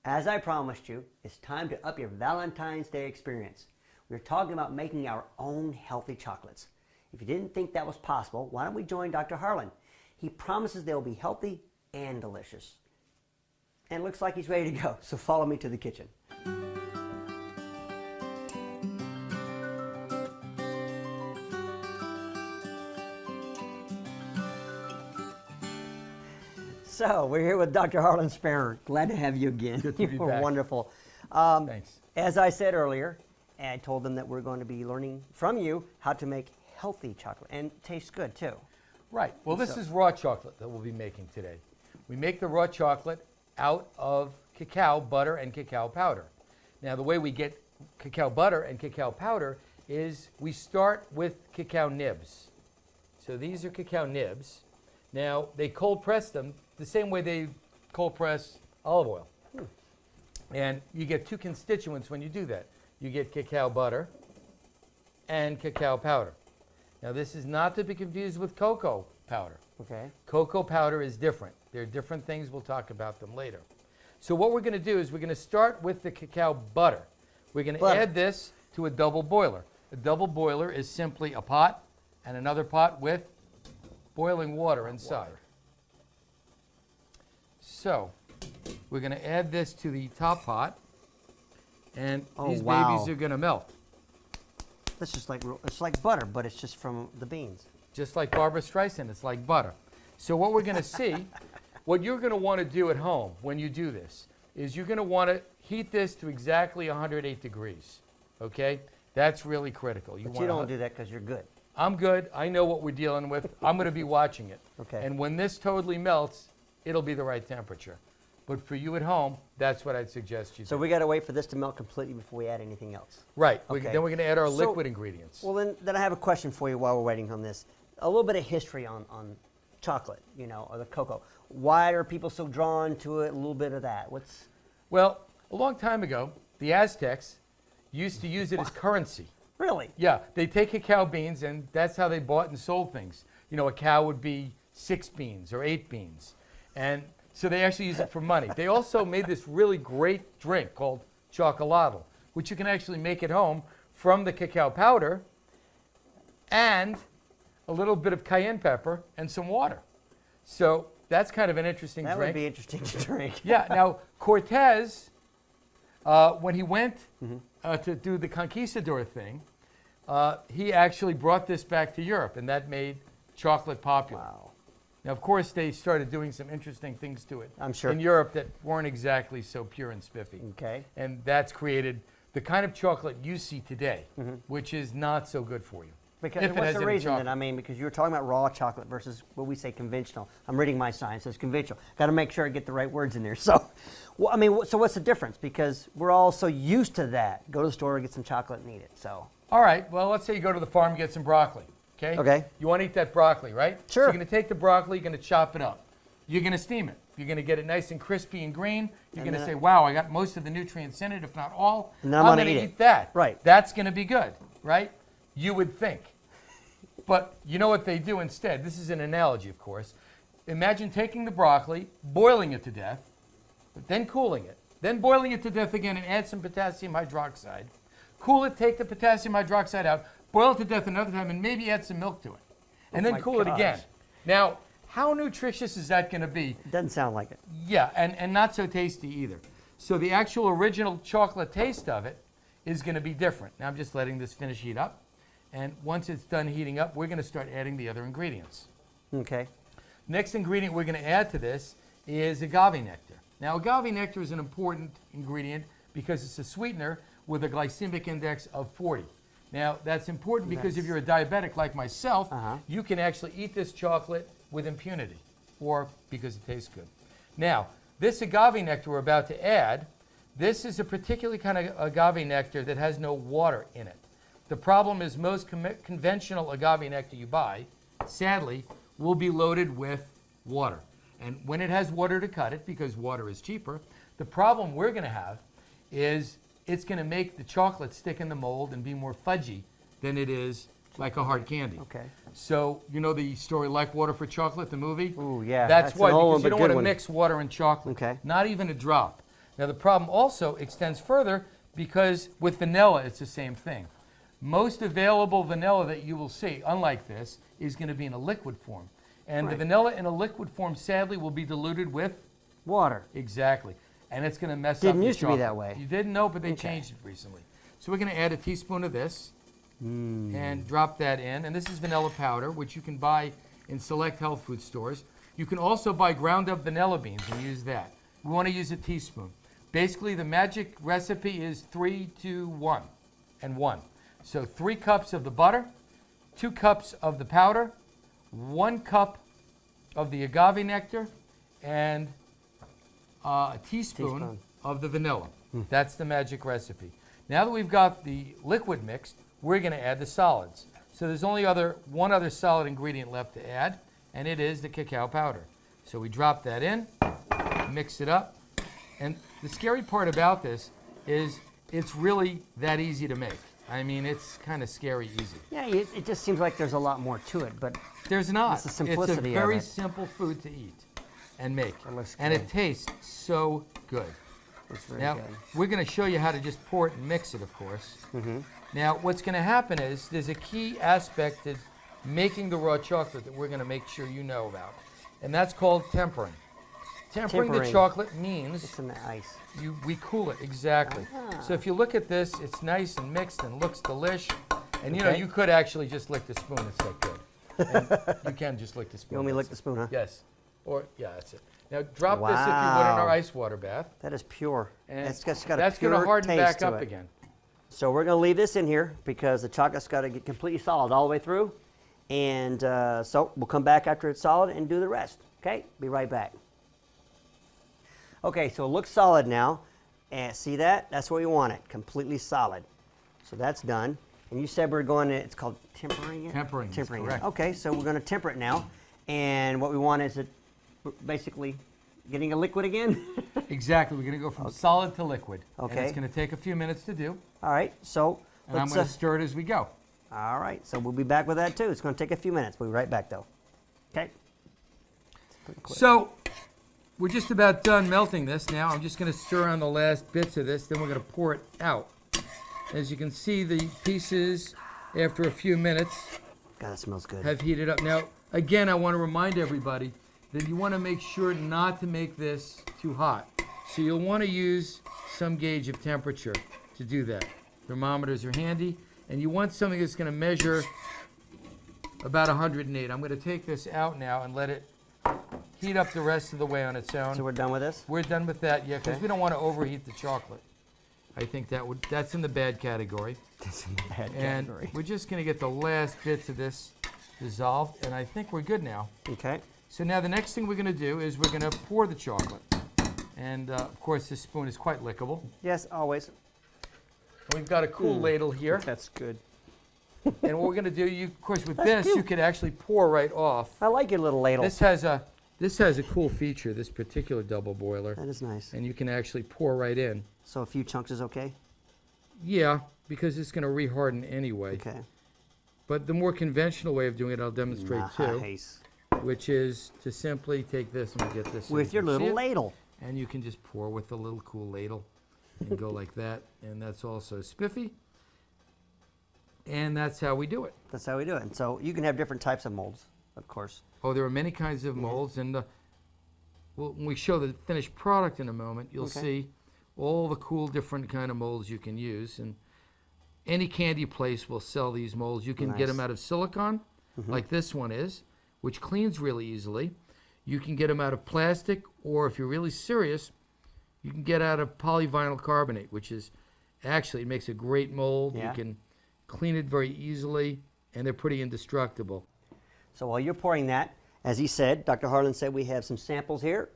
As I promised you, it's time to up your Valentine's Day experience. We're talking about making our own healthy chocolates. If you didn't think that was possible, why don't we join Dr. Harlan? He promises they'll be healthy and delicious. And it looks like he's ready to go, so follow me to the kitchen. So, we're here with Dr. Harlan Sparrow. Glad to have you again. Good to be You're back. wonderful. Thanks. As I said earlier, I told them that we're going to be learning from you how to make healthy chocolate, and it tastes good too. Right. Well, this is raw chocolate that we'll be making today. We make the raw chocolate out of cacao butter and cacao powder. Now, the way we get cacao butter and cacao powder is we start with cacao nibs. So these are cacao nibs. Now, they cold press them the same way they cold press olive oil. And you get two constituents when you do that. You get cacao butter and cacao powder. Now, this is not to be confused with cocoa powder. Okay. Cocoa powder is different. There are different things. We'll talk about them later. So what we're going to do is we're going to start with the cacao butter. We're going to add this to a double boiler. A double boiler is simply a pot and another pot with boiling water inside. So we're going to add this to the top pot, and these babies are going to melt. This is like, it's like butter, but it's just from the beans. Just like Barbara Streisand, it's like butter. So what we're going to see, what you're going to want to do at home when you do this, is you're going to want to heat this to exactly 108 degrees, okay? That's really critical. But you don't do that because you're good. I'm good. I know what we're dealing with. I'm going to be watching it. Okay. And when this totally melts, it'll be the right temperature. But for you at home, that's what I'd suggest you do. So we got to wait for this to melt completely before we add anything else. Right. Okay. Then we're going to add our liquid ingredients. Well, then I have a question for you while we're waiting on this. A little bit of history on chocolate, you know, or the cocoa. Why are people so drawn to it? A little bit of that. Well, a long time ago, the Aztecs used to use it as currency. Really? Yeah, they take cacao beans, and that's how they bought and sold things. You know, a cow would be 6 beans or 8 beans. And so they actually use it for money. They also made this really great drink called chocolate, which you can actually make at home from the cacao powder and a little bit of cayenne pepper and some water. So that's kind of an interesting drink. That would be interesting to drink. Yeah, now Cortez, when he went to do the conquistador thing, he actually brought this back to Europe, and that made chocolate popular. Wow. Now, of course, they started doing some interesting things to it I'm sure. in Europe that weren't exactly so pure and spiffy. Okay. And that's created the kind of chocolate you see today, which is not so good for you. Because if it what's has the any reason chocolate. then? I mean, because you were talking about raw chocolate versus what we say conventional. I'm reading my sign, so it's conventional. Got to make sure I get the right words in there. So, well, I mean, so what's the difference? Because we're all so used to that. Go to the store, get some chocolate, and eat it. So. All right, well, let's say you go to the farm and get some broccoli, okay? Okay. You want to eat that broccoli, right? Sure. So you're going to take the broccoli, you're going to chop it up. You're going to steam it. You're going to get it nice and crispy and green. You're going to say, wow, I got most of the nutrients in it, if not all. And then I'm going gonna to eat it. that. Right. That's going to be good, right? You would think. But you know what they do instead? This is an analogy, of course. Imagine taking the broccoli, boiling it to death, but then cooling it, then boiling it to death again and add some potassium hydroxide. Cool it, take the potassium hydroxide out, boil it to death another time, and maybe add some milk to it. And then cool it again. Now, how nutritious is that going to be? Doesn't sound like it. Yeah, and not so tasty either. So the actual original chocolate taste of it is going to be different. Now I'm just letting this finish heat up. And once it's done heating up, we're going to start adding the other ingredients. Okay. Next ingredient we're going to add to this is agave nectar. Now, agave nectar is an important ingredient because it's a sweetener with a glycemic index of 40. Now, that's important because if you're a diabetic like myself, you can actually eat this chocolate with impunity or because it tastes good. Now, this agave nectar we're about to add, this is a particular kind of agave nectar that has no water in it. The problem is most conventional agave nectar you buy, sadly, will be loaded with water. And when it has water to cut it, because water is cheaper, the problem we're going to have is it's going to make the chocolate stick in the mold and be more fudgy than it is like a hard candy. Okay. So, you know the story Like Water for Chocolate, the movie? Ooh, yeah. That's why, an old because you one, don't but want good to one. mix water and chocolate. Okay. Not even a drop. Now the problem also extends further because with vanilla it's the same thing. Most available vanilla that you will see, unlike this, is going to be in a liquid form. And the vanilla in a liquid form sadly will be diluted with water. Exactly. And it's going to mess up Didn't your used to be chocolate. that way. You didn't know, but they changed it recently. So we're going to add a teaspoon of this and drop that in. And this is vanilla powder, which you can buy in select health food stores. You can also buy ground up vanilla beans and use that. We want to use a teaspoon. Basically, the magic recipe is 3, 2, 1, and 1. So 3 cups of the butter, 2 cups of the powder, 1 cup of the agave nectar, and a teaspoon of the vanilla. That's the magic recipe. Now that we've got the liquid mixed, we're going to add the solids. So there's only one other solid ingredient left to add, and it is the cacao powder. So we drop that in, mix it up, and the scary part about this is it's really that easy to make. I mean, it's kind of scary easy. Yeah, it just seems like there's a lot more to it, but there's not. it's the simplicity of it. It's a very of it. simple food to eat and make, looks and good. it tastes so good. It's very Now, good. we're going to show you how to just pour it and mix it, of course. Now, what's going to happen is there's a key aspect to making the raw chocolate that we're going to make sure you know about, and that's called tempering. Tempering the chocolate means It's in the ice. we cool it, exactly. So if you look at this, it's nice and mixed and looks delish. And you know, you could actually just lick the spoon, it's that good. And you can just lick the spoon. You want me to lick the spoon, huh? Yes. Or, yeah, that's it. Now drop this if you would in our ice water bath. That is pure. And It's got a that's pure going to harden taste back to up it. again. So we're going to leave this in here because the chocolate's got to get completely solid all the way through. And so we'll come back after it's solid and do the rest. Okay? Be right back. Okay, so it looks solid now. And see that? That's what we want it, completely solid. So that's done. And you said we're going to, it's called tempering it? Tempering, Tempering correct. it. Okay, so we're going to temper it now. And what we want is it basically getting a liquid again. Exactly. We're going to go from solid to liquid. Okay. And it's going to take a few minutes to do. All right, so And I'm going to stir it as we go. all right, so we'll be back with that too. It's going to take a few minutes. We'll be right back though. Okay. So we're just about done melting this now. I'm just going to stir on the last bits of this, then we're going to pour it out. As you can see, the pieces, after a few minutes, God, it smells good. have heated up. Now, again, I want to remind everybody that you want to make sure not to make this too hot. So you'll want to use some gauge of temperature to do that. Thermometers are handy, and you want something that's going to measure about 108. I'm going to take this out now and let it heat up the rest of the way on its own. So we're done with this? We're done with that, yeah, because Okay. we don't want to overheat the chocolate. I think that's in the bad category. That's in the bad And category. we're just going to get the last bits of this dissolved, and I think we're good now. Okay. So now the next thing we're going to do is we're going to pour the chocolate. And of course, this spoon is quite lickable. Yes, always. And we've got a cool ladle here. That's good. And what we're going to do, of course, with That's this, you cute. could actually pour right off. I like your little ladle. This has a cool feature, this particular double boiler. That is nice. And you can actually pour right in. So a few chunks is okay? Yeah, because it's going to reharden anyway. Okay. But the more conventional way of doing it, I'll demonstrate too, Nice. which is to simply take this and get this. so With you your can see little it. ladle. And you can just pour with the little cool ladle and go like that. And that's also spiffy. And that's how we do it. That's how we do it. And so you can have different types of molds, of course. Oh, there are many kinds of molds. And when we show the finished product in a moment, you'll Okay. see all the cool different kind of molds you can use. And any candy place will sell these molds. You can get them Nice. out of silicone, like this one is, which cleans really easily. You can get them out of plastic, or if you're really serious, you can get out of polyvinyl carbonate, which is actually, it makes a great mold. Yeah. You can clean it very easily, and they're pretty indestructible. So while you're pouring that, as he said, Dr. Harlan said we have some samples here.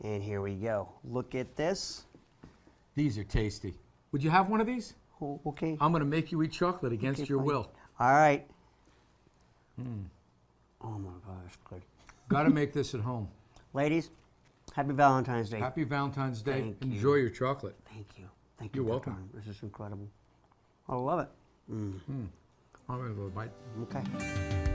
And here we go. Look at this. These are tasty. Would you have one of these? Oh, okay. I'm going to make you eat chocolate against Okay, your fine. will. All right. Oh my gosh, good. Got to make this at home. Ladies, happy Valentine's Day. Happy Valentine's Day. Thank you. Enjoy your chocolate. Thank you. Thank you. You're Dr. welcome. Harlan. This is incredible. I love it. I'm going to go bite. Okay.